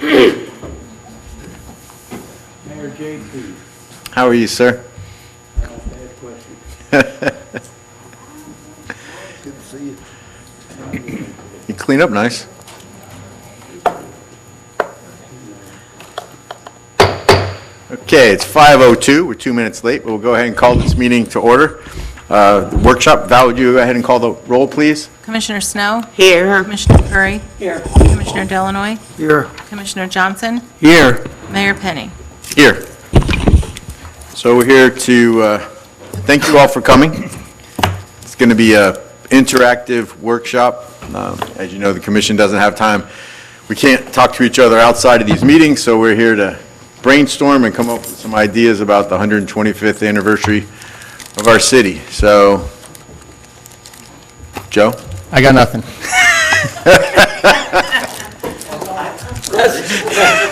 Mayor J.P. How are you, sir? Bad question. Good to see you. You clean up nice. Okay, it's 5:02. We're 2 minutes late, but we'll go ahead and call this meeting to order. The workshop, Val, would you go ahead and call the roll, please? Commissioner Snow? Here. Commissioner Curry? Here. Commissioner Delanoy? Here. Commissioner Johnson? Here. Mayor Penny? Here. So we're here to thank you all for coming. It's going to be an interactive workshop. As you know, the commission doesn't have time. We can't talk to each other outside of these meetings, so we're here to brainstorm and come up with some ideas about the 125th anniversary of our city. So, Joe? I got nothing.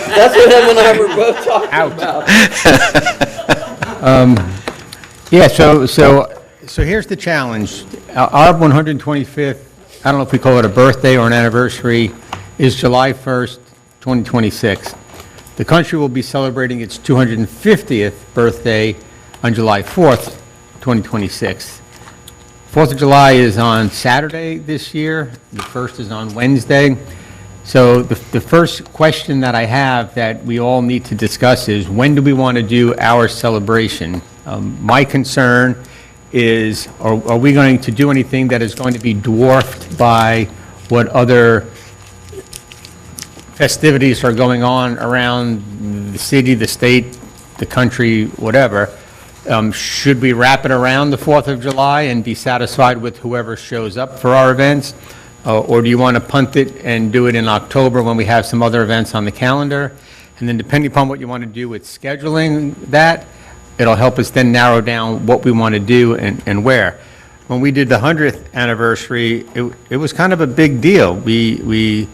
That's what him and I were both talking about. Yeah, so here's the challenge. Our 125th, I don't know if we call it a birthday or an anniversary, is July 1st, 2026. The country will be celebrating its 250th birthday on July 4th, 2026. 4th of July is on Saturday this year. The 1st is on Wednesday. So the first question that I have that we all need to discuss is, when do we want to do our celebration? My concern is, are we going to do anything that is going to be dwarfed by what other festivities are going on around the city, the state, the country, whatever? Should we wrap it around the 4th of July and be satisfied with whoever shows up for our events? Or do you want to punt it and do it in October when we have some other events on the calendar? And then depending upon what you want to do with scheduling that, it'll help us then narrow down what we want to do and where. When we did the 100th anniversary, it was kind of a big deal. We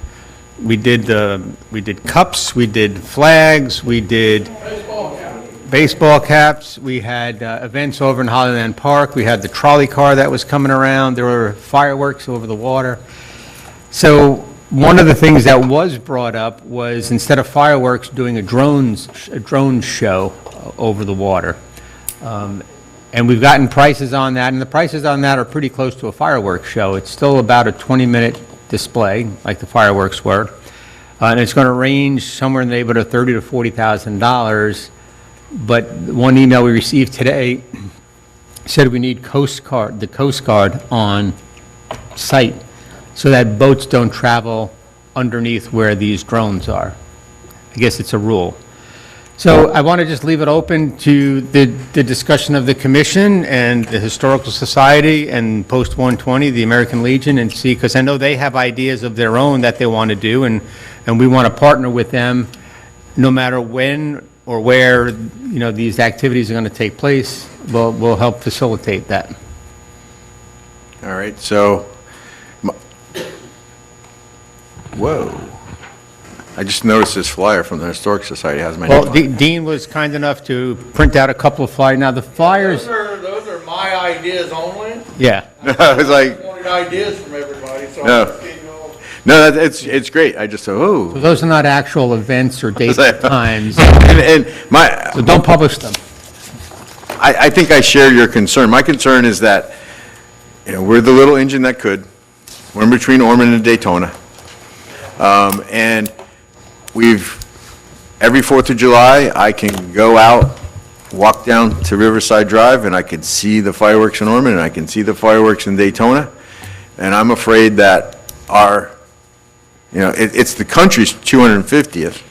did cups, we did flags, we did baseball caps, we had events over in Hollyland Park, we had the trolley car that was coming around, there were fireworks over the water. So one of the things that was brought up was, instead of fireworks, doing a drone show over the water. And we've gotten prices on that, and the prices on that are pretty close to a fireworks show. It's still about a 20-minute display, like the fireworks were. And it's going to range somewhere in the neighborhood of $30,000 to $40,000. But one email we received today said we need the Coast Guard on site so that boats don't travel underneath where these drones are. I guess it's a rule. So I want to just leave it open to the discussion of the commission and the Historical Society and Post 120, the American Legion, and see, because I know they have ideas of their own that they want to do, and we want to partner with them no matter when or where, you know, these activities are going to take place. We'll help facilitate that. All right, so, whoa. I just noticed this flyer from the Historic Society has my name Well, on it. Dean was kind enough to print out a couple of flyers. Now, the flyers, Those are my ideas only. yeah. I was like, I wanted ideas from everybody, so No. I just gave you all. no, it's great. I just thought, oh. Those are not actual events or dates or times, And my, so don't publish them. I think I share your concern. My concern is that, you know, we're the little engine that could. We're in between Ormond and Daytona. And every 4th of July, I can go out, walk down to Riverside Drive, and I can see the fireworks in Ormond, and I can see the fireworks in Daytona. And I'm afraid that it's the country's 250th.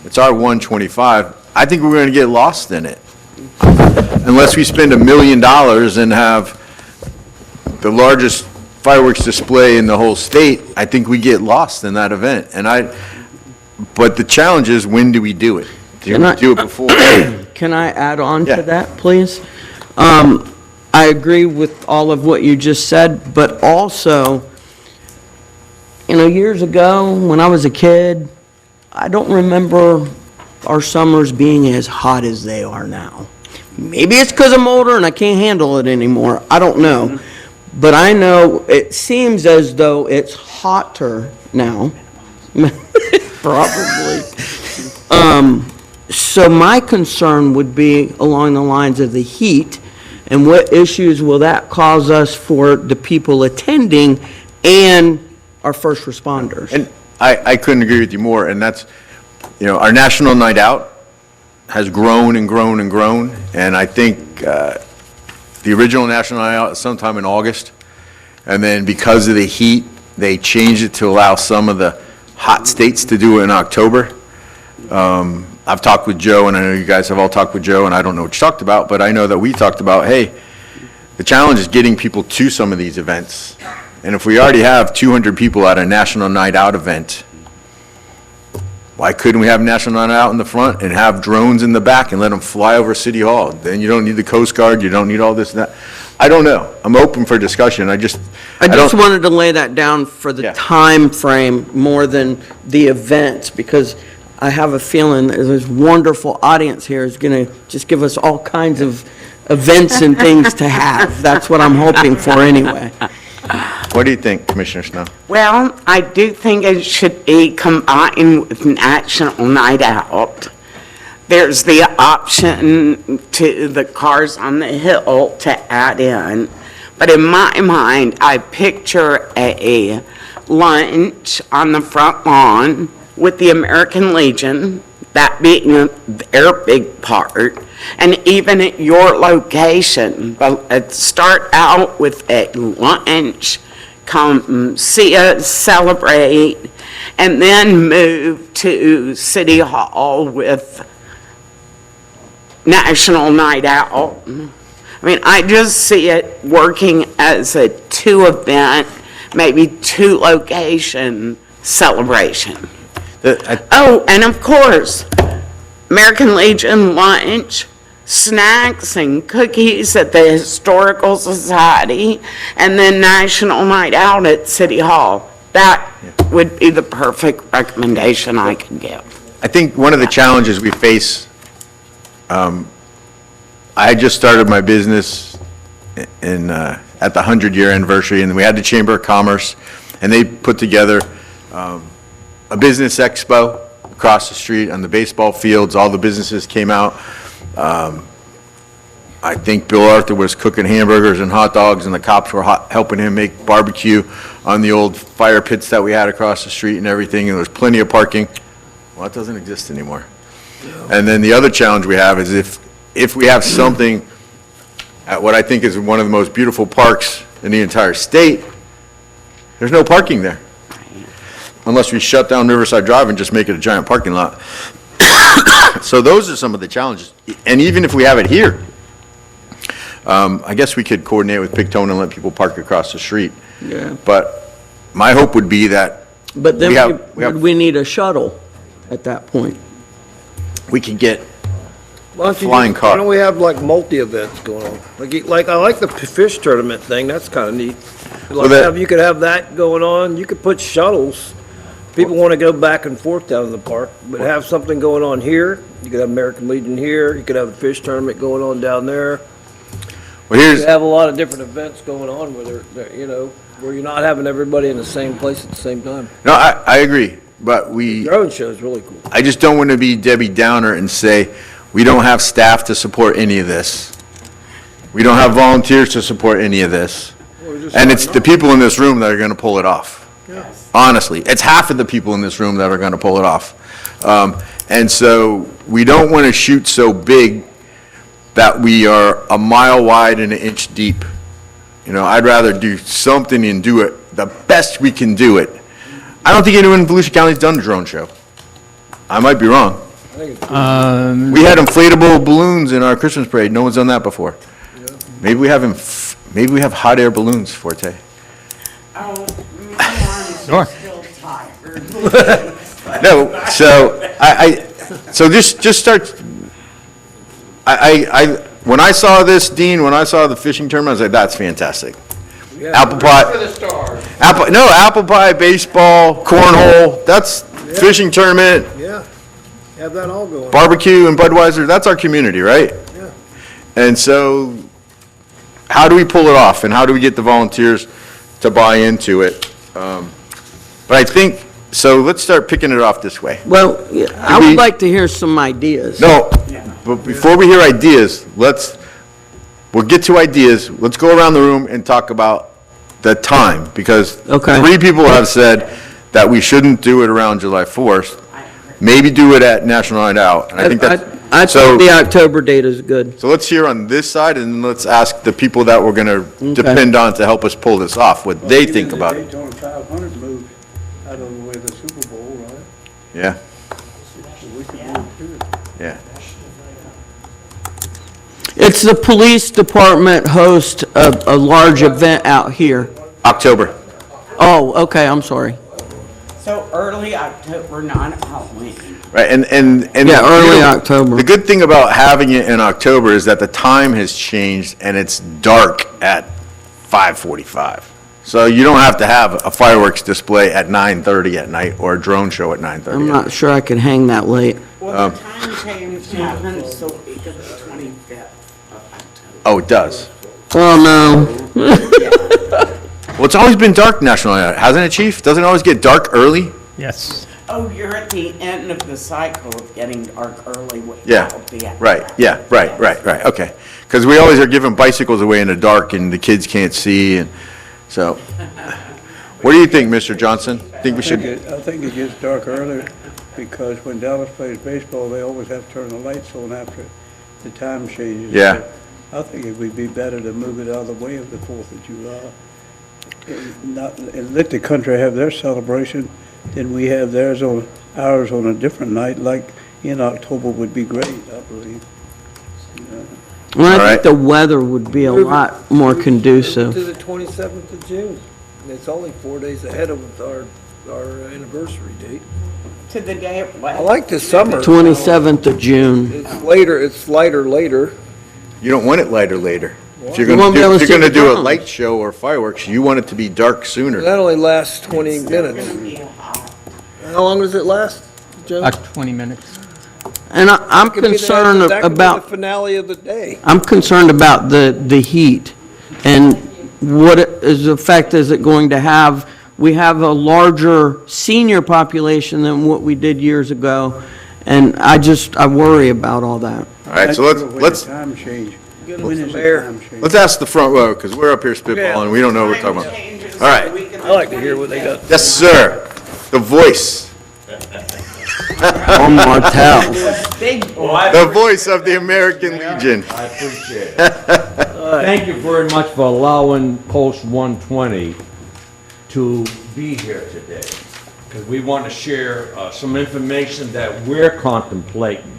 It's our 125. I think we're going to get lost in it. Unless we spend $1 million and have the largest fireworks display in the whole state, I think we get lost in that event. But the challenge is, when do we do it? Do we do it before? Can I add on Yeah. to that, please? I agree with all of what you just said, but also, years ago, when I was a kid, I don't remember our summers being as hot as they are now. Maybe it's because I'm older and I can't handle it anymore. I don't know. But I know it seems as though it's hotter now. Probably. So my concern would be along the lines of the heat, and what issues will that cause us for the people attending and our first responders? And I couldn't agree with you more, and that's, our National Night Out has grown and grown and grown, and I think the original National Night Out is sometime in August, and then because of the heat, they changed it to allow some of the hot states to do it in October. I've talked with Joe, and I know you guys have all talked with Joe, and I don't know what you talked about, but I know that we talked about, hey, the challenge is getting people to some of these events. And if we already have 200 people at a National Night Out event, why couldn't we have National Night Out in the front and have drones in the back and let them fly over City Hall? Then you don't need the Coast Guard, you don't need all this and that. I don't know. I'm open for discussion. I just I wanted to lay that down for the Yeah. time frame more than the events, because I have a feeling that this wonderful audience here is going to just give us all kinds of events and things to have. That's what I'm hoping for anyway. What do you think, Commissioner Snow? Well, I do think it should be combined with National Night Out. There's the option to the Cars on the Hill to add in. But in my mind, I picture a lunch on the front lawn with the American Legion, that being their big part, and even at your location. But let's start out with a lunch, come see us celebrate, and then move to City Hall with National Night Out. I mean, I just see it working as a two-event, maybe two-location celebration. Oh, and of course, American Legion lunch, snacks and cookies at the Historical Society, and then National Night Out at City Hall. That would be the perfect recommendation I could give. I think one of the challenges we face, I just started my business at the 100-year anniversary, and we had the Chamber of Commerce, and they put together a business expo across the street on the baseball fields. All the businesses came out. I think Bill Arthur was cooking hamburgers and hot dogs, and the cops were helping him make barbecue on the old fire pits that we had across the street and everything, and there was plenty of parking. Well, that doesn't exist anymore. And then the other challenge we have is if we have something at what I think is one of the most beautiful parks in the entire state, there's no parking there. Unless we shut down Riverside Drive and just make it a giant parking lot. So those are some of the challenges. And even if we have it here, I guess we could coordinate with Pictone and let people park across the street. Yeah. But my hope would be that But then we have- we need a shuttle at that point. we could get, Why don't you Flying just- car. Why don't we have like multi-events going on? I like the fish tournament thing, that's kind of neat. Well, that- You could have that going on, you could put shuttles. People want to go back and forth down in the park, but have something going on here. You could have American Legion here, you could have the fish tournament going on down there. well, You here's, could have a lot of different events going on where where you're not having everybody in the same place at the same time. no, I agree, but Drone show is really cool. I just don't want to be Debbie Downer and say, we don't have staff to support any of this. We don't have volunteers to support any of this. And it's the people in this room that are going to pull it off. Honestly, it's half of the people in this room that are going to pull it off. And so we don't want to shoot so big that we are a mile wide and an inch deep. I'd rather do something and do it the best we can do it. I don't think anyone in Volusia County's done a drone show. I might be wrong. We had inflatable balloons in our Christmas parade. No one's done that before. Maybe we have hot air balloons, Forte. Sure. No, so just start, when I saw this, Dean, when I saw the fishing tournament, I was like, that's fantastic. Apple For pie, the stars. apple pie, baseball, cornhole, that's fishing tournament, Yeah, have that all going. barbecue and Budweiser, that's our community, right? Yeah. And so, how do we pull it off, and how do we get the volunteers to buy into it? But I think So let's start picking it off this way. Well, yeah, I We- would like to hear some ideas. No, but before we hear ideas, we'll get to ideas. Let's go around the room and talk about the time, because Okay. 3 people have said that we shouldn't do it around July 4th. Maybe do it at National Night Out, and I think that's, I so, think the October date is good. so let's hear on this side, and then let's ask the people that we're gonna depend on to help us pull this off, what they think about it. Daytona 500 moved out of the way of the Super Bowl, right? Yeah, So we could move too. yeah. It's the police department host a large event out here. October. Oh, okay, I'm sorry. So early October, not Halloween. Right, and. Yeah, early October. The good thing about having it in October is that the time has changed and it's dark at 5:45. So you don't have to have a fireworks display at 9:30 at night or a drone show at 9:30. I'm not sure I can hang that late. Well, the time change happens the week of the 25th of October. Oh, it does? Oh, no. Well, it's always been dark National Night Out, hasn't it, Chief? Doesn't it always get dark early? Yes. Oh, you're at the end of the cycle of getting dark early Yeah, without the. right, yeah, right, okay. Because we always are giving bicycles away in the dark and the kids can't see, and so. What do you think, Mr. Johnson? Think we should? I think it gets dark earlier because when Dallas plays baseball, they always have to turn the lights on after the time changes. Yeah. So I think it would be better to move it out of the way of the 4th of July. And let the country have their celebration, then we have ours on a different night, like in October would be great, I believe. Well, I All right. think the weather would be a lot more To conducive. the 27th of June. And it's only 4 days ahead of our anniversary date. To the day of I what? like the summer. 27th of June. It's later, it's lighter later. You don't want it lighter later. If you're You gonna won't be do, able if to you're see gonna the do a drones. light show or fireworks, you want it to be dark sooner. That only lasts 20 minutes. How long does it last, Joe? About 20 minutes. And I'm Could be the- concerned that could be about, the finale of the day. I'm concerned about the heat and what effect is it going to have? We have a larger senior population than what we did years ago, and I worry about all that. All right, so When the let's time change. Good When with is the the mayor. time change? let's ask the front row, because we're up here spitballing, we don't know what we're talking about. All right. I like to hear what they got. Yes, sir. The voice, On Martel. the voice of the American Legion. I appreciate it. Thank you very much for allowing Post 120 to be here today, because we want to share some information that we're contemplating.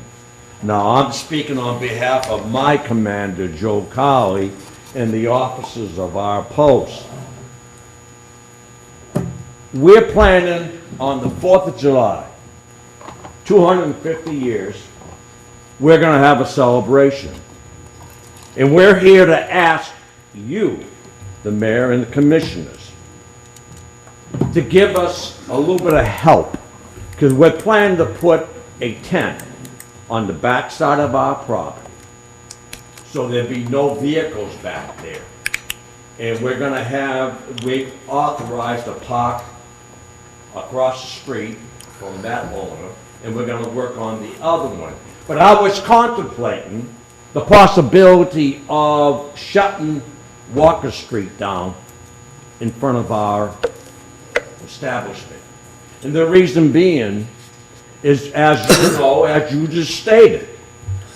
Now, I'm speaking on behalf of my commander, Joe Colley, and the officers of our post. We're planning on the 4th of July, 250 years, we're going to have a celebration. And we're here to ask you, the mayor and the commissioners, to give us a little bit of help, because we're planning to put a tent on the backside of our property, so there'd be no vehicles back there. And we're gonna have, we authorized a park across the street from that owner, and we're gonna work on the other one. But I was contemplating the possibility of shutting Walker Street down in front of our establishment. And the reason being is, as you know, as you just stated,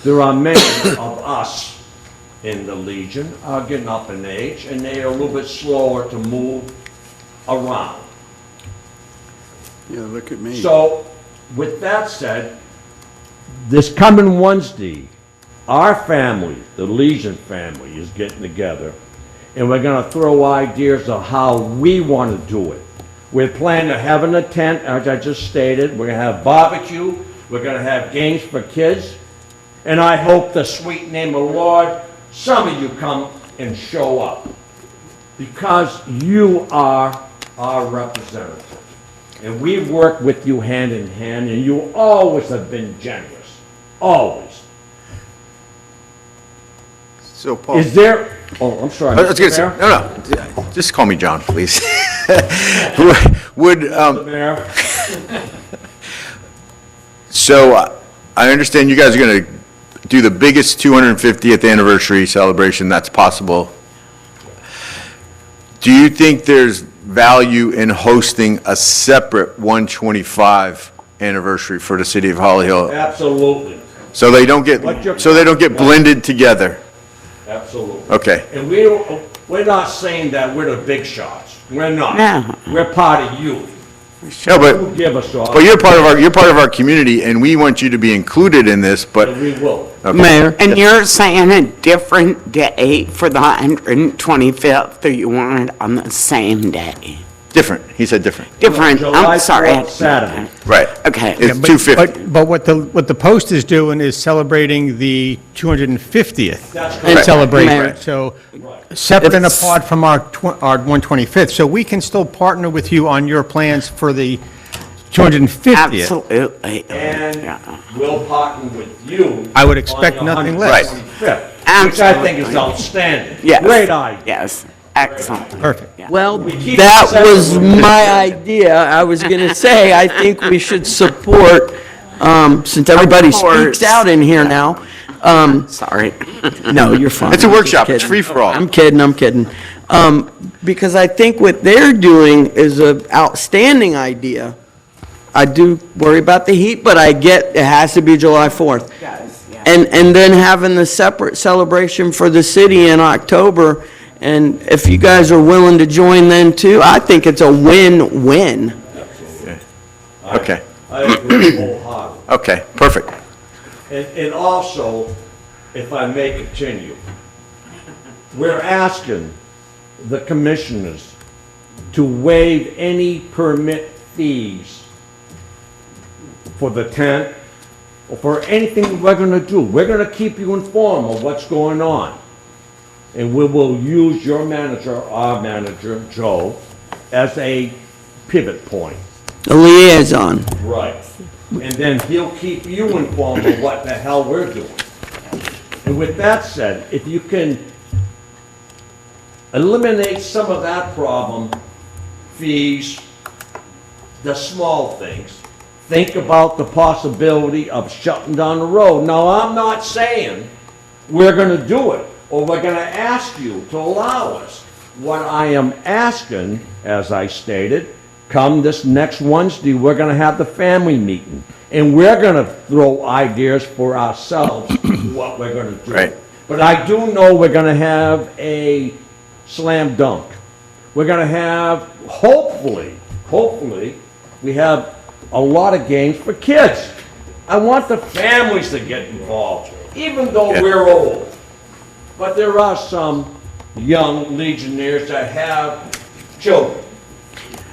there are many of us in the Legion are getting up in age, and they are a little bit slower to move around. Yeah, look at me. So, with that said, this coming Wednesday, our family, the Legion family, is getting together, and we're gonna throw ideas of how we wanna do it. We're planning to have a tent, as I just stated, we're gonna have barbecue, we're gonna have games for kids, and I hope the sweet name of the Lord, some of you come and show up, because you are our representative. And we've worked with you hand in hand, and you always have been generous, always. So, Paul. Is there, oh, I'm sorry. I was gonna say, Mr. Mayor? no, just call me John, please. Would, Mr. Mayor, So I understand you guys are going to do the biggest 250th anniversary celebration that's possible. Do you think there's value in hosting a separate 125 anniversary for the city of Holly Hill? Absolutely, So they don't get blended together? absolutely. Okay. And we're not saying that we're the big shots. We're not. No. We're part of you. No, but, You give us all. but you're part of our community, and we want you to be included in this, but. And we will. Okay. Mayor, And you're saying a different day for the 125th, or you want it on the same day? Different, he said different. Different, July I'm sorry. 4th, Saturday. Right. Okay. It's But- 250. But what the Post is doing is celebrating the 250th That's correct. celebration. Mayor. So separate and It's- apart from our 125th. So we can still partner with you on your plans for the 250th. Absolutely. And Yeah. we'll partner with you. I would expect on your nothing less. 125th, which I think is outstanding. Yes. Great idea. Yes, excellent. Perfect. well, keep that it was separate. my idea. I was going to say, I think we should support, since everybody course. speaks out in here now. Sorry. No, you're fine. It's a I'm just workshop. It's kidding. free for all. I'm kidding. Because I think what they're doing is an outstanding idea. I do worry about the heat, but I get it has to be July 4th. And then having the separate celebration for the city in October, and if you guys are willing to join then too, I think it's a win-win. Okay, I agree wholeheartedly. okay, perfect. And also, if I may continue, we're asking the commissioners to waive any permit fees for the tent, or for anything we're gonna do. We're gonna keep you informed of what's going on. And we will use your manager, our manager, Joe, as a pivot point. A liaison. Right. And then he'll keep you informed of what the hell we're doing. And with that said, if you can eliminate some of that problem, fees, the small things, think about the possibility of shutting down the road. Now, I'm not saying we're gonna do it, or we're gonna ask you to allow us. What I am asking, as I stated, come this next Wednesday, we're gonna have the family meeting, and we're gonna throw ideas for ourselves, what we're gonna do. Right. But I do know we're gonna have a slam dunk. We're gonna have, hopefully, we have a lot of games for kids. I want the families to get involved, even though Yeah. we're old. But there are some young Legionnaires that have children,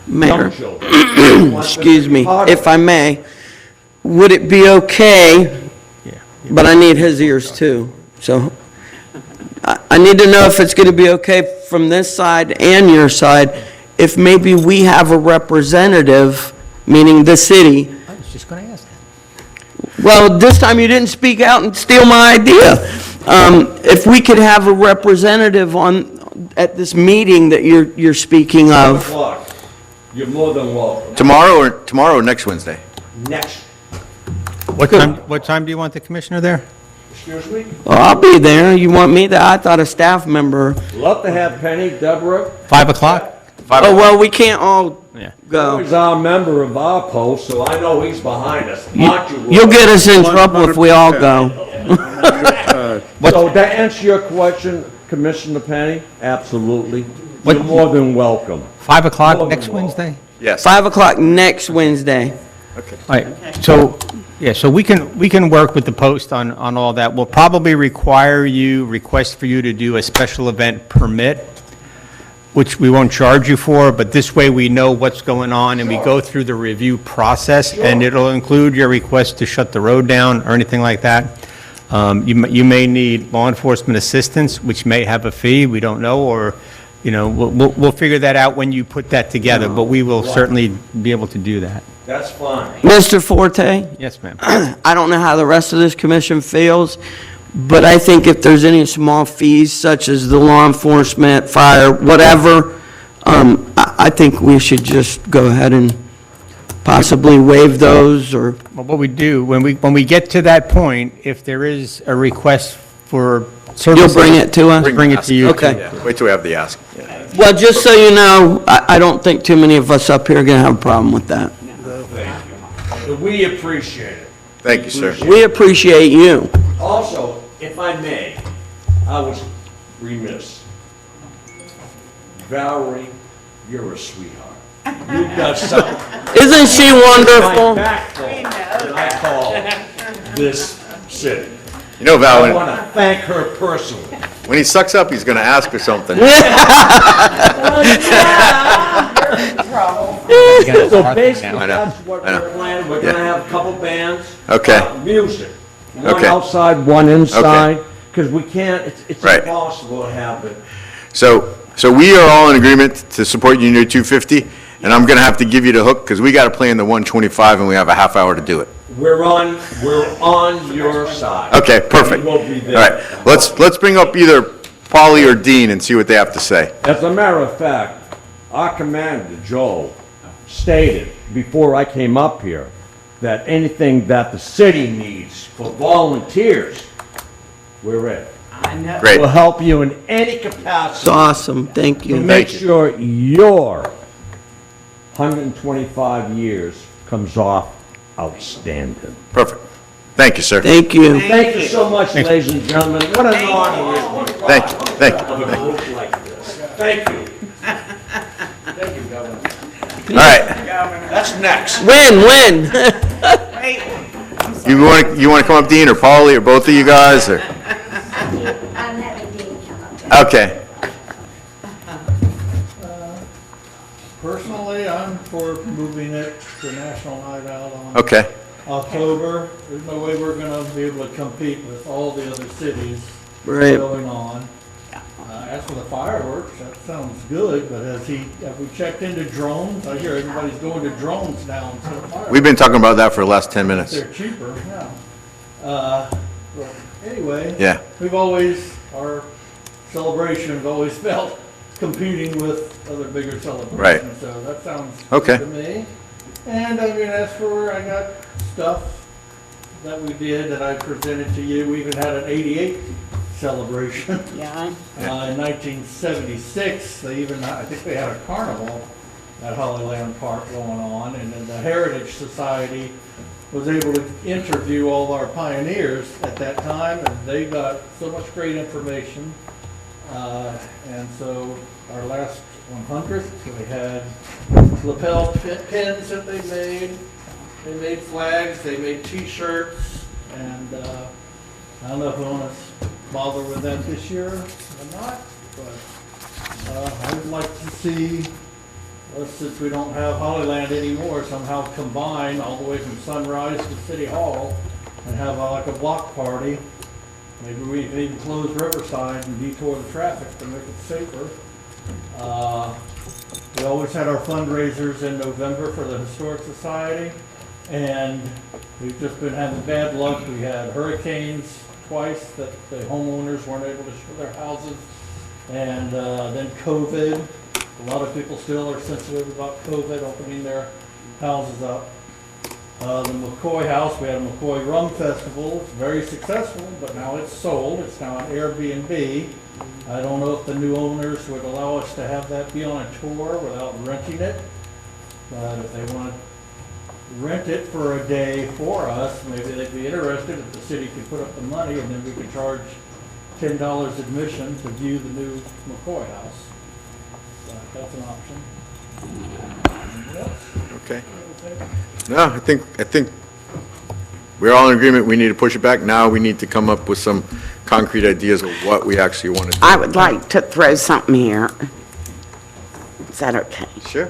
Mayor. young children. Excuse me, if I may, would it be okay, but I need his ears too, so I need to know if it's going to be okay from this side and your side, if maybe we have a representative, meaning the city. I was just going to ask that. Well, this time you didn't speak out and steal my idea. If we could have a representative at this meeting that you're speaking of. 7 o'clock. You're more than welcome. Tomorrow or next Wednesday? Next, What time do you want the commissioner there? excuse me? Well, I'll be there. You want me there? I thought a staff member. Love to have Penny, Deborah. 5 o'clock? Oh, well, we can't all Yeah. go. He's our member of our post, so I know he's behind us. Aren't you, Roy? You'll get us in trouble if we all go. So to answer your question, Commissioner Penny, absolutely. What- You're more than welcome. 5 o'clock More than next welcome. Wednesday? Yes. 5 o'clock next Wednesday. All right, so, yeah, so we can work with the Post on all that. We'll probably request for you to do a special event permit, which we won't charge you for, but this way we know what's going on, and we go through the review process, and it'll include your request to shut the road down or anything like that. You may need law enforcement assistance, which may have a fee, we don't know, or, we'll figure that out when you put that together, but we will certainly be able to do that. That's fine. Mr. Forte, Yes, ma'am. I don't know how the rest of this commission feels, but I think if there's any small fees such as the law enforcement, fire, whatever, I think we should just go ahead and possibly waive those, or, Well, what we do, when we get to that point, if there is a request for services. you'll bring it to us? Bring it to you. Okay. Yeah, wait till we have the ask. Yeah. Well, just so you know, I don't think too many of us up here are going to have a problem with that. We appreciate it. Thank you, sir. We appreciate you. Also, if I may, I was remiss. Valerie, you're a sweetheart. You've got something. Isn't she wonderful? Backbone that I call this city. You know, Val, I want to thank her personally. when he sucks up, he's going to ask for something. So basically, I know, that's what I know. we're planning. We're Yeah. gonna have a couple bands. Okay. Music. One Okay. outside, one inside, because we can't, it's Right. impossible to have it. So we are all in agreement to support Union 250, and I'm going to have to give you the hook because we got to play in the 125 and we have a half hour to do it. We're on your side. Okay, perfect. We will be there. All right, let's bring up either Polly or Dean and see what they have to say. As a matter of fact, our commander, Joe, stated before I came up here that anything that the city needs for volunteers, we're in. Great. We'll help you in any It's capacity awesome, thank to you. make you. sure your 125 years comes off outstanding. Perfect. Thank you, sir. Thank you. Thank you so much, ladies and gentlemen. What an honor it is Thank you, thank you. to have a group like this. Thank you. All right, That's next. Win. you want to come up, Dean, or Polly, or both of you guys, or? I'm having Dean come up. Okay, Personally, I'm for moving it to National Night Out on okay, October. There's no way we're gonna be able to compete with all the other cities Right. going on. As for the fireworks, that sounds good, but have we checked into drones? I hear everybody's going to drones now instead of fireworks. we've been talking about that for the last 10 minutes. They're cheaper, yeah. But anyway. Yeah. Our celebration's always felt competing with other bigger celebrations. Right. So that sounds Okay. good to me. And I mean, as for, I got stuff that we did that I presented to you. We even had an 88 celebration. Yeah. In 1976, I think they had a carnival at Hollyland Park going on, and then the Heritage Society was able to interview all our pioneers at that time, and they got so much great information. And so our last 100th, we had lapel pins that they made. They made flags, they made T-shirts, and I don't know if we want to bother with that this year or not, but I would like to see, since we don't have Hollyland anymore, somehow combine all the way from Sunrise to City Hall and have like a block party. Maybe we can even close Riverside and detour the traffic to make it safer. We always had our fundraisers in November for the Historic Society, and we've just been having bad luck. We had hurricanes twice that the homeowners weren't able to show their houses, and then COVID. A lot of people still are sensitive about COVID opening their houses up. The McCoy House, we had a McCoy Rum Festival. It's very successful, but now it's sold. It's now an Airbnb. I don't know if the new owners would allow us to have that be on a tour without renting it. But if they want to rent it for a day for us, maybe they'd be interested if the city could put up the money, and then we could charge $10 admission to view the new McCoy House. That's an option. Anything else? Okay. No, I think we're all in agreement, we need to push it back. Now we need to come up with some concrete ideas of what we actually want to do. I would like to throw something here. Is that okay? Sure.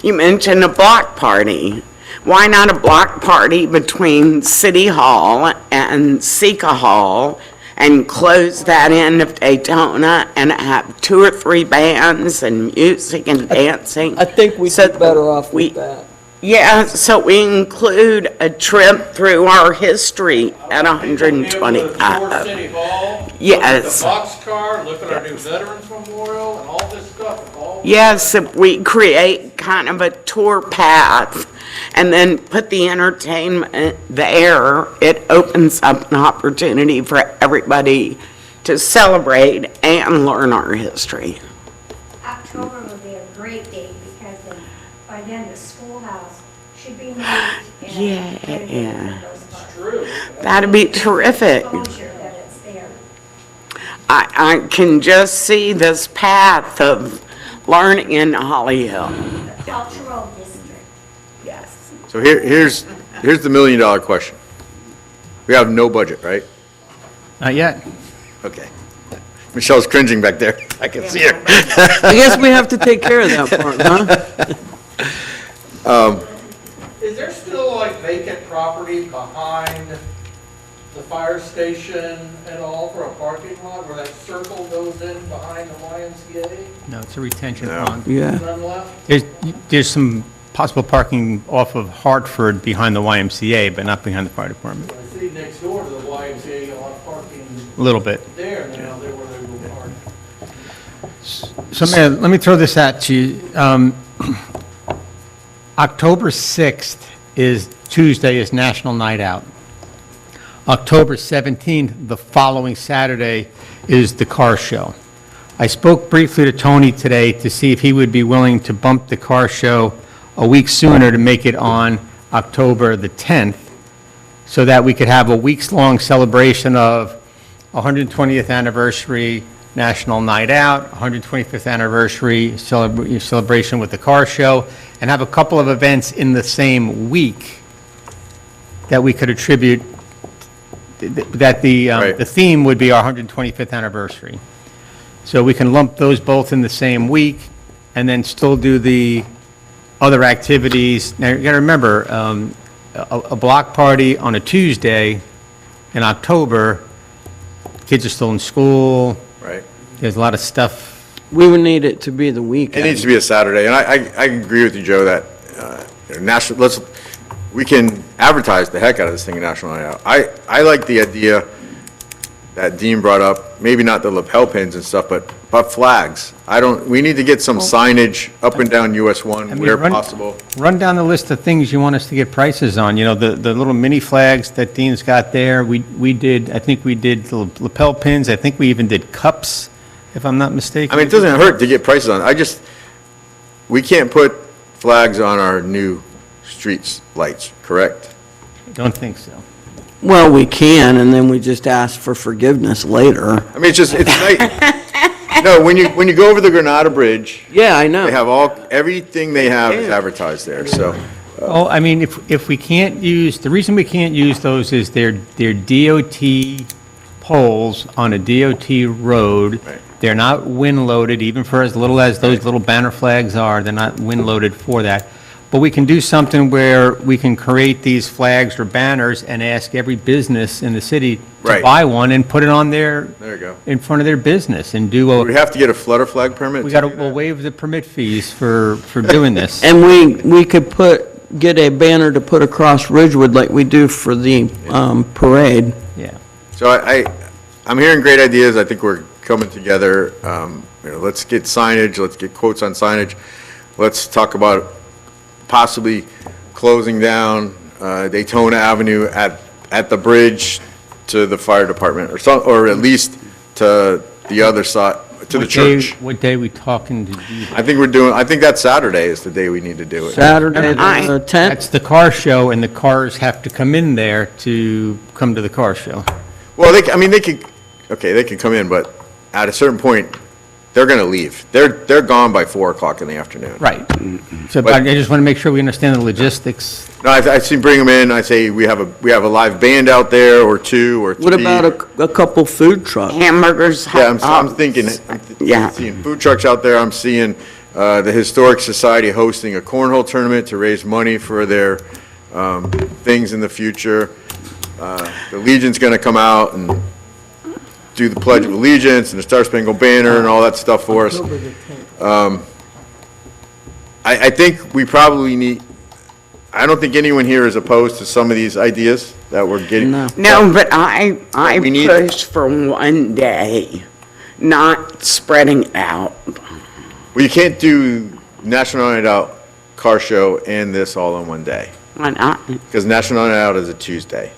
You mentioned a block party. Why not a block party between City Hall and Sika Hall and close that end of Daytona and have 2 or 3 bands and music and dancing? I think we'd So be better off we- with that. Yeah, so we include a trip through our history at Able to tour 125. City Hall. Yes. Look at the boxcar, look at our new Veterans Memorial, and all this stuff, all Yes, if we create kind of a tour path and then put the entertainment there, it opens up an opportunity for everybody to celebrate and learn our history. October would be a great date because then, by then the schoolhouse should be moved. and Yeah. everything goes by. True. That'd be terrific. Exposure that it's there. I can just see this path of learning in Holly Hill. Cultural district. Yes. So here's the million-dollar question. We have no budget, right? Not yet. Okay. Michelle's cringing back there. I can see her. I guess we have to take care of that part, huh? Is there still like vacant property behind the fire station at all for a parking lot where that circle goes in behind the YMCA? No, it's a retention No. pond. Yeah. None left? There's some possible parking off of Hartford behind the YMCA, but not behind the fire department. I see next door to the YMCA, a lot of parking A little bit. there now, there where they will park. So, Mayor, let me throw this at you. October 6th is, Tuesday is National Night Out. October 17th, the following Saturday, is the car show. I spoke briefly to Tony today to see if he would be willing to bump the car show a week sooner to make it on October the 10th, so that we could have a weeks-long celebration of 120th anniversary National Night Out, 125th anniversary celebration with the car show, and have a couple of events in the same week that we could attribute, that Right. the theme would be our 125th anniversary. So we can lump those both in the same week and then still do the other activities. Now, you gotta remember, a block party on a Tuesday in October, kids are still in school, Right. there's a lot of stuff. We would need it to be the weekend. It needs to be a Saturday, and I agree with you, Joe, that we can advertise the heck out of this thing in National Night Out. I like the idea that Dean brought up, maybe not the lapel pins and stuff, but flags. We need to get some signage up and down US 1 mean, where run- possible. Run down the list of things you want us to get prices on, the little mini flags that Dean's got there. I think we did the lapel pins, I think we even did cups, if I'm not mistaken. I mean, it doesn't hurt to get prices on. We can't put flags on our new streets lights, correct? Don't think so. Well, we can, and then we just ask for forgiveness later. I mean, it's nice. No, when you go over the Granada Bridge, Yeah, I know. they have everything they have is advertised there, so. Oh, I mean, if we can't use, the reason we can't use those is they're DOT poles on a DOT road. Right. They're not wind-loaded, even for as little as those little banner flags are, they're not wind-loaded for that. But we can do something where we can create these flags or banners and ask every business in the city to Right. buy one and put it on There you go. in front of their business and do We a, have to get a flutter flag permit? we to gotta, do we'll that? waive the permit fees for doing this. And we could get a banner to put across Ridgewood like we do for the parade. Yeah. So I'm hearing great ideas. I think we're coming together. Let's get signage, let's get quotes on signage. Let's talk about possibly closing down Daytona Avenue at the bridge to the fire department, or at least to the other side, to the church. What day we talking to do that? I think that Saturday is the day we need to do it. Saturday, the I- 10th. That's the car show, and the cars have to come in there to come to the car show. Well, they could come in, but at a certain point, they're gonna leave. They're gone by 4 o'clock in the afternoon. Right. So But- I just want to make sure we understand the logistics. No, I see, bring them in, I say, we have a live band out there, or 2, or 3. What about a couple food trucks? Hamburgers, Yeah, hot I'm dogs. thinking, Yeah. seeing food trucks out there, I'm seeing the Historic Society hosting a cornhole tournament to raise money for their things in the future. The Legion's gonna come out and do the Pledge of Allegiance and the Star Spangled Banner and all that stuff for us. I think we probably need, I don't think anyone here is opposed to some of these ideas that we're getting. No. No, but I We need- push for one day, not spreading out. Well, you can't do National Night Out, car show, and this all in one day, Why not? because National Night Out is a Tuesday.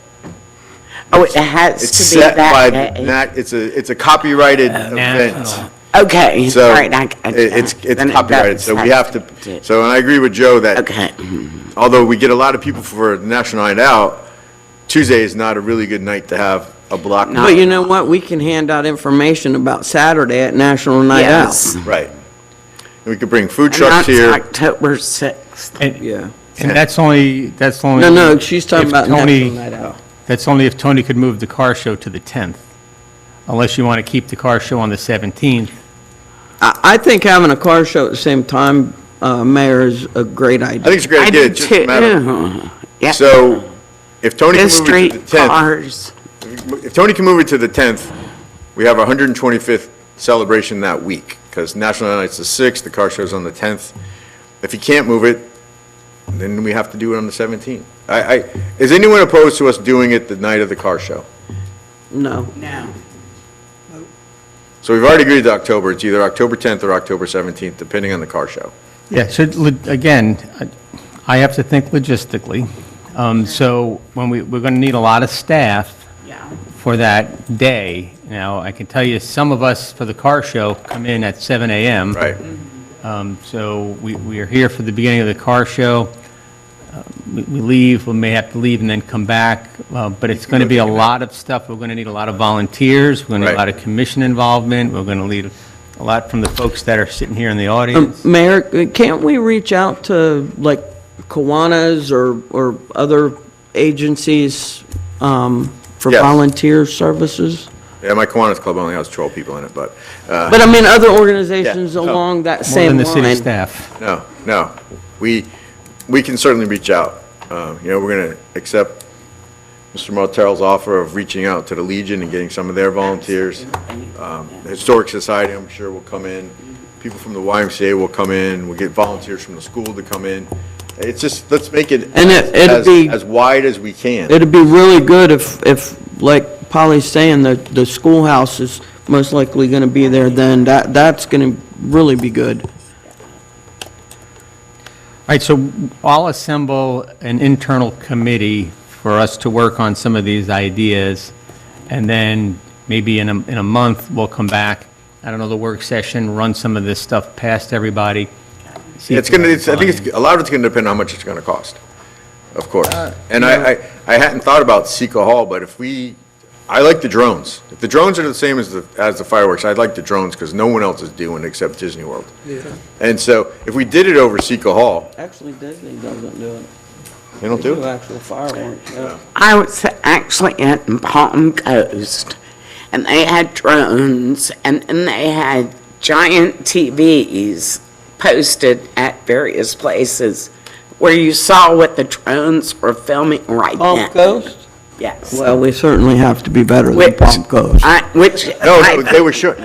Oh, it has It's to be set by, that day? it's a copyrighted event. National. Okay, all So, right, I got it's that. Then it copyrighted, does so we have to, so, and I agree with Joe that Okay. although we get a lot of people for National Night Out, Tuesday is not a really good night to have a block. No. But you know what? We can hand out information about Saturday at National Night Out. Yes. Right. And we could bring food And trucks that's here. October 6th. And Yeah. and that's only. No, she's talking if about Tony- National Night Out. That's only if Tony could move the car show to the 10th, unless you want to keep the car show on the 17th. I think having a car show at the same time, Mayor, is a great I idea. think it's a great I idea. do It's just a matter. too. Yeah. So if Tony can move it to District the 10th, cars. if Tony can move it to the 10th, we have our 125th celebration that week, because National Night Out's the 6th, the car show's on the 10th. If he can't move it, then we have to do it on the 17th. Is anyone opposed to us doing it the night of the car show? No. No. So we've already agreed to October. It's either October 10th or October 17th, depending on the car show. Yeah, so again, I have to think logistically. So when we're going to need a lot of staff Yeah. for that day. Now, I can tell you, some of us for the car show come in at 7 a.m. Right. So we are here for the beginning of the car show. We leave, we may have to leave and then come back, but it's going to be a lot of stuff. We're going to need a lot of volunteers, we're going to need a Right. lot of commission involvement, we're going to need a lot from the folks that are sitting here in the audience. Mayor, can't we reach out to, like, Kiwanis or other agencies for Yes. volunteer services? Yeah, my Kiwanis Club only has 12 people in it, but, But I mean, other organizations Yeah. along that More same than the city line. staff. no. We can certainly reach out. We're going to accept Mr. Martell's offer of reaching out to the Legion and getting some of their volunteers. The Historic Society, I'm sure, will come in. People from the YMCA will come in. We'll get volunteers from the school to come in. It's just, let's make it And it'd be- as wide as we can. It'd be really good if, like Polly's saying, the schoolhouse is most likely going to be there then. That's going to really be good. All right, so I'll assemble an internal committee for us to work on some of these ideas, and then maybe in a month, we'll come back, I don't know, the work session, run some of this stuff past everybody. see if It's going we to, I have think it's, a lot of it's going to depend on how much it's going to cost, of course. And I hadn't thought about Seco Hall, but I like the drones. If the drones are the same as the fireworks, I'd like the drones because no one else is doing it except Disney World. And so if we did it over Seco Hall, Actually, Disney doesn't do it. they don't do it? actual fireworks, yeah. I was actually in Palm Coast, and they had drones, and they had giant TVs posted at various places where you saw what the drones were filming right Palm then. Coast? Yes. Well, we certainly have to be better than Which- Palm Coast. No, they were sure.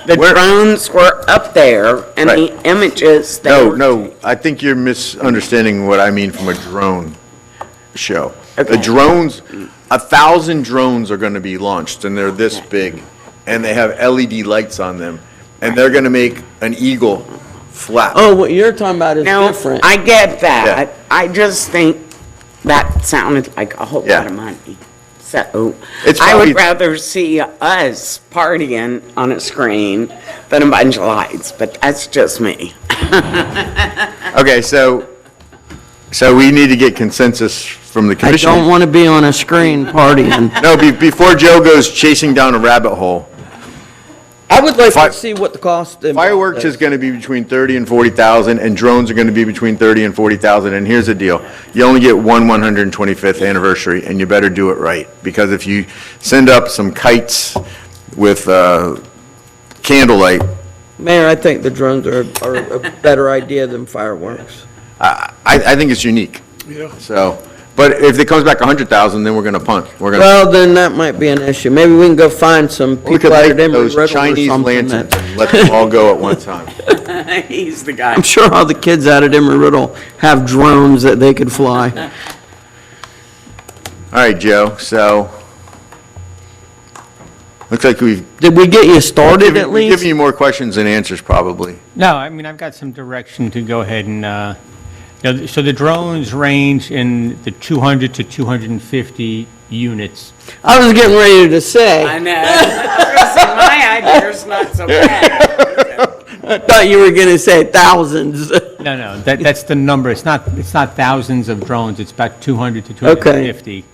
The drones were up there, and the Right. images they No, were. no, I think you're misunderstanding what I mean from a drone show. The Okay. drones, 1,000 drones are going to be launched, and they're this big, and they have LED lights on them, and they're going to make an eagle flap. Oh, what you're talking about is No, different. I get that. I just think that sounded like a whole Yeah. lot of money. So, It's I probably- would rather see us partying on a screen than a bunch of lights, but that's just me. Okay, so we need to get consensus from the I commission. don't want to be on a screen partying. No, before Joe goes chasing down a rabbit hole, I would like Fi- to see what the cost. fireworks is going to be between 30 and 40,000, and drones are going to be between 30 and 40,000, and here's the deal. You only get one 125th anniversary, and you better do it right, because if you send up some kites with candlelight, Mayor, I think the drones are a better idea than fireworks. I think it's unique. Yeah. So, but if it comes back 100,000, then we're going to punt. We're going to, Well, then that might be an issue. Maybe we can go find some we could people out light of Emory those Riddle or Chinese something. lanterns that- and let them all go at one time. He's the guy. I'm sure all the kids out at Emory Riddle have drones that they could fly. All right, Joe, so Looks like we've Did we get you started at we've least? given you more questions than answers, probably. No, I mean, I've got some direction to go ahead and, so the drones range in the 200 to 250 units. I was getting ready to I say, know. My idea's not so bad. I thought you were gonna say thousands. No, that's the number. It's not thousands of drones. It's about 200 to 250.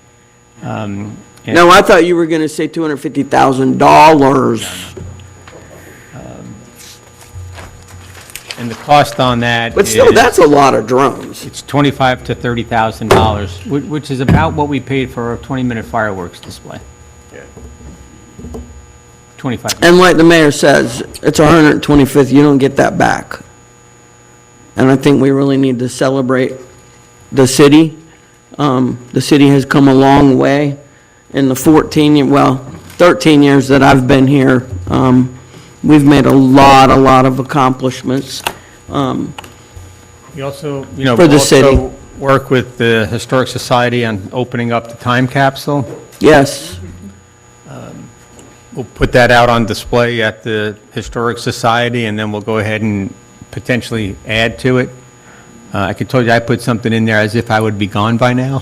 And- No, I thought you were gonna say $250,000. And the cost on that But still, is- that's a lot of drones. It's $25,000 to $30,000, which is about what we paid for a 20-minute fireworks display. 25. And like the mayor says, it's our 125th, you don't get that back. And I think we really need to celebrate the city. The city has come a long way in the 13 years that I've been here. We've made a lot of accomplishments. We also, For the city. also work with the Historic Society on opening up the time capsule. Yes, We'll put that out on display at the Historic Society, and then we'll go ahead and potentially add to it. I could tell you I put something in there as if I would be gone by now.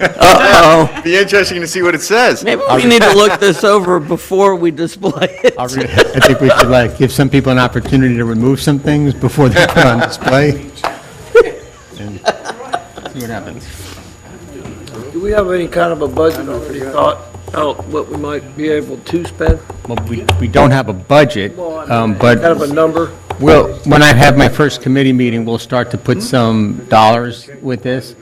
uh-oh. Be interesting to see what it says. Maybe we need to look this over before we display it. I think we should give some people an opportunity to remove some things before they're put on display. And see what happens. Do we have any kind of a budget or any thought out what we might be able to spend? Well, we don't have a budget, Kind but of a number? when I have my first committee meeting, we'll start to put some dollars with this.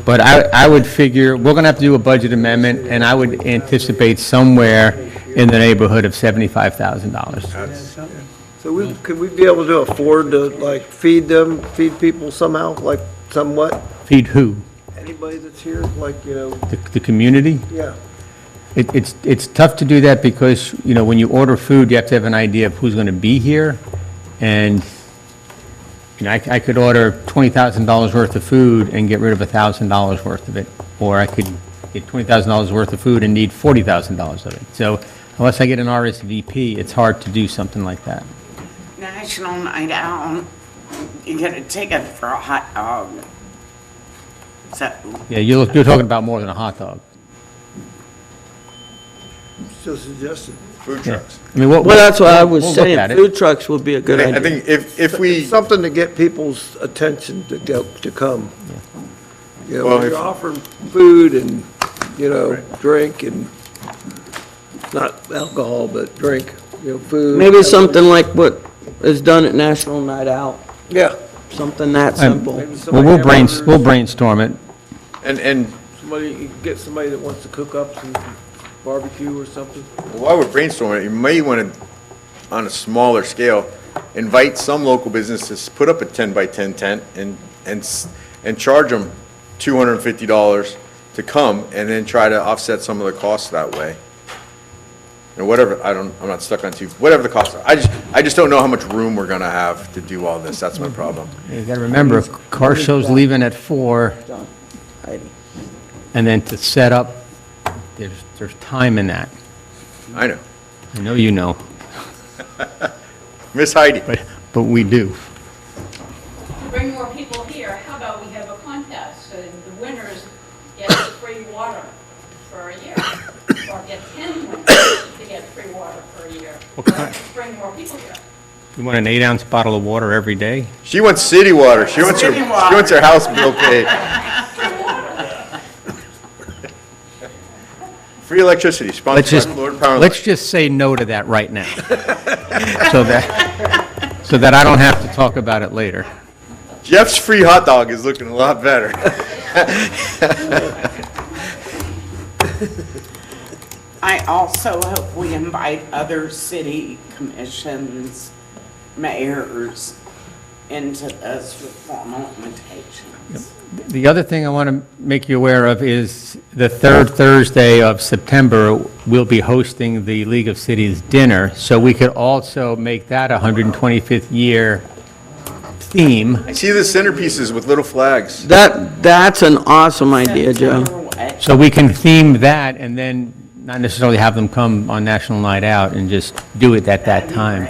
But I would figure, we're going to have to do a budget amendment, and I would anticipate somewhere in the neighborhood of $75,000. So could we be able to afford to, like, feed people somehow, like, somewhat? Feed who? Anybody that's here, like, The community? yeah. It's tough to do that because, when you order food, you have to have an idea of who's going to be here. And, I could order $20,000 worth of food and get rid of $1,000 worth of it. Or I could get $20,000 worth of food and need $40,000 of it. So unless I get an RSVP, it's hard to do something like that. National Night Out, you get a ticket for a hot dog. So, Yeah, you're talking about more than a hot dog. Still suggested. Food trucks. I mean, Well, that's what I was we'll look at saying, it. food trucks would be a good I idea. think if we, Something to get people's attention to come. Well, When if- you're offering food and, drink and, not alcohol, but drink, food. Maybe something like what is done at National Night Out, Yeah. something that simple. Maybe Well, somebody we'll orders- brainstorm it. and Somebody, you can get somebody that wants to cook up some barbecue or something. while we're brainstorming, you may want to, on a smaller scale, invite some local businesses, put up a 10 by 10 tent and charge them $250 to come, and then try to offset some of the costs that way. And whatever, I'm not stuck on whatever the costs are. I just don't know how much room we're gonna have to do all this. That's my problem. You gotta remember, car show's leaving at 4, Heidi. and then to set up, there's time in that. I know. I know you know, Miss Heidi. but we do. To bring more people here, how about we have a contest, so the winners get free water for a year, or get 10 winners to get free water for a year. Bring more people here. You want an 8-ounce bottle of water every day? She wants city water. She wants her house bill paid. Free electricity, sponsored by Florida Power. Let's just say no to that right now. So that I don't have to talk about it later. Jeff's free hot dog is looking a lot better. I also hope we invite other city commissions, mayors into this with formal invitations. The other thing I want to make you aware of is the third Thursday of September, we'll be hosting the League of Cities dinner, so we could also make that a 125th year theme. I see the centerpieces with little flags. That's an awesome idea, Joe. What? So we can theme that and then not necessarily have them come on National Night Out and just do it at that time.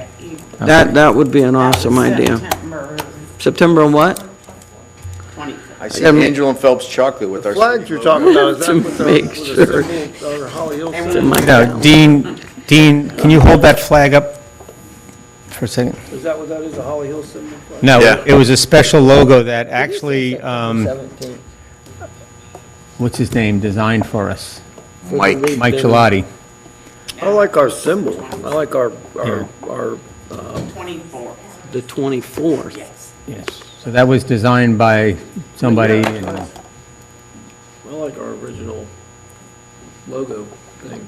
That would be an awesome idea. September what? I see Angel and Phelps chocolate with our. Flags you're talking about, is that To with the, make with sure. the symbol, or Holly Hill symbol? No, Dean, can you hold that flag up for a second? Is that what that is, a Holly Hill symbol? No, Yeah. it was a special logo that actually, 17th. what's his name, designed for us, Mike. Mike Gelati. I like our symbol. I like our, The 24th. Yes, so that was designed by somebody, and I like our original logo thing.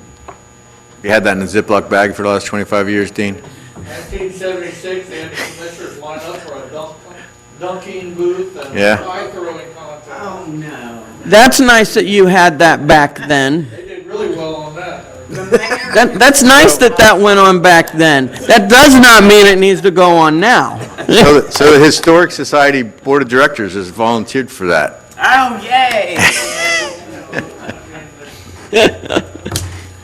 You had that in a Ziploc bag for the last 25 years, Dean? 1976, they had commissioners line up for a dunking booth and Yeah. pie throwing contest. That's nice that you had that back then. They did really well on that. That's nice that that went on back then. That does not mean it needs to go on now. So the Historic Society Board of Directors has volunteered for that. Oh, yay!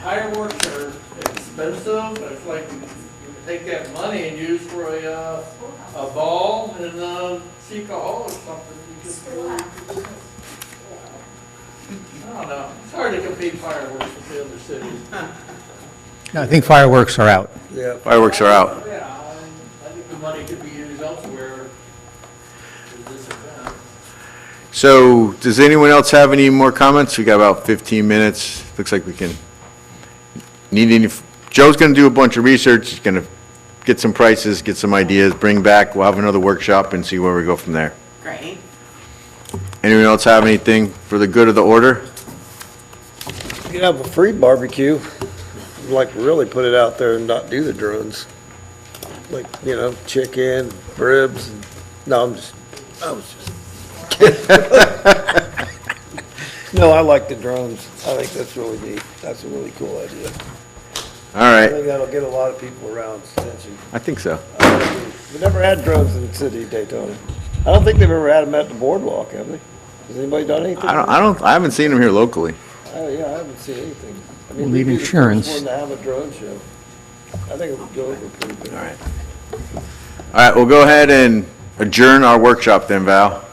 Fireworks are expensive, but it's like you can take that money and use for a ball in Seca Hall or something. You just really- I don't know, it's hard to compete fireworks with the other cities. no, I think fireworks are out. Yeah. Fireworks are out. Yeah, I think the money could be used elsewhere for this event. So, does anyone else have any more comments? We got about 15 minutes. Looks like we can, Joe's gonna do a bunch of research, he's gonna get some prices, get some ideas, bring back, we'll have another workshop and see where we go from there. Great. Anyone else have anything for the good of the order? You can have a free barbecue, like really put it out there and not do the drones. Like, you know, chicken, ribs, and, no, I was just kidding. No, I like the drones. I think that's really neat. That's a really cool idea. All I right, think that'll get a lot of people around attention. I think so. We never had drones in the city of Daytona. I don't think they've ever had them at the boardwalk, have they? Has anybody done anything? I haven't seen them here locally. Oh, yeah, I haven't seen anything. I mean, We'll we'd need be the first insurance. one to have a drone show. I think it would go over pretty good. All right. All right, we'll go ahead and adjourn our workshop then, Val.